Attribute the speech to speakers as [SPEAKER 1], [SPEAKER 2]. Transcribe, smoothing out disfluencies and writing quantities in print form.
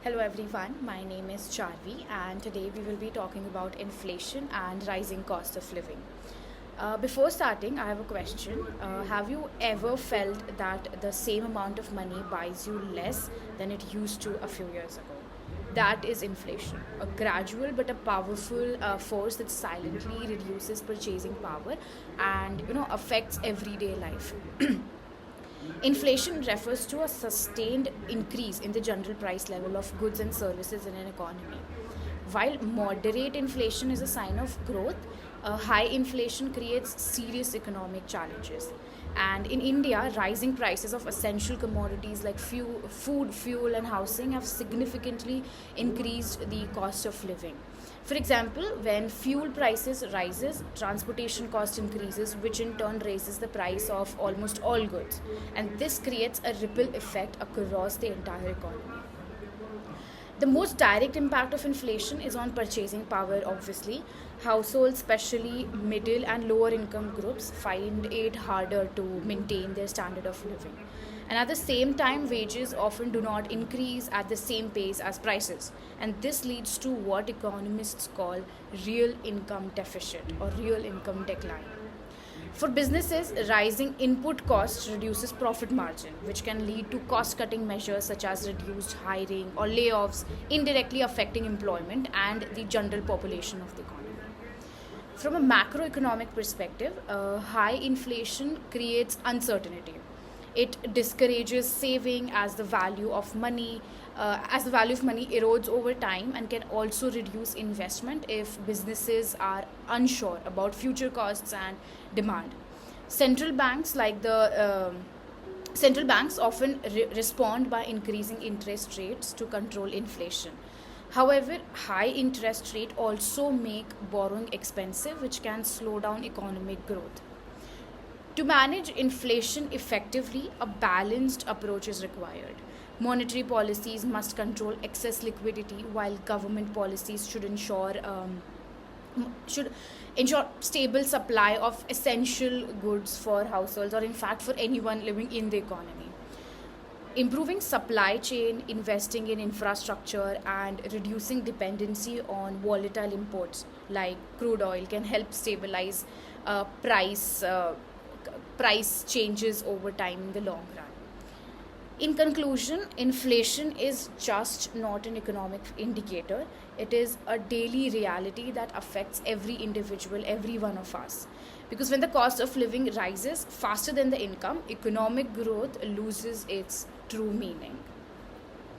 [SPEAKER 1] Hello everyone, my name is Charvi and today we will be talking about inflation and rising cost of living. Before starting, I have a question. Have you ever felt that the same amount of money buys you less than it used to a few years ago? That is inflation, a gradual but a powerful force that silently reduces purchasing power and affects everyday life. Inflation refers to a sustained increase in the general price level of goods and services in an economy. While moderate inflation is a sign of growth, high inflation creates serious economic challenges. And in India, rising prices of essential commodities like food, fuel, and housing have significantly increased the cost of living. For example, when fuel prices rises, transportation cost increases, which in turn raises the price of almost all goods. And this creates a ripple effect across the entire economy. The most direct impact of inflation is on purchasing power, obviously. Households, especially middle and lower income groups, find it harder to maintain their standard of living. And at the same time, wages often do not increase at the same pace as prices. And this leads to what economists call real income deficit or real income decline. For businesses, rising input costs reduces profit margin, which can lead to cost-cutting measures such as reduced hiring or layoffs, indirectly affecting employment and the general population of the economy. From a macroeconomic perspective, high inflation creates uncertainty. It discourages saving as the value of money erodes over time, and can also reduce investment if businesses are unsure about future costs and demand. Central banks like the Central banks often respond by increasing interest rates to control inflation. However, high interest rate also make borrowing expensive, which can slow down economic growth. To manage inflation effectively, a balanced approach is required. Monetary policies must control excess liquidity, while government policies should ensure stable supply of essential goods for households, or in fact for anyone living in the economy. Improving supply chain, investing in infrastructure, and reducing dependency on volatile imports like crude oil can help stabilize uh, price uh, price changes over time in the long run. In conclusion, inflation is just not an economic indicator. It is a daily reality that affects every individual, every one of us. Because when the cost of living rises faster than the income, economic growth loses its true meaning.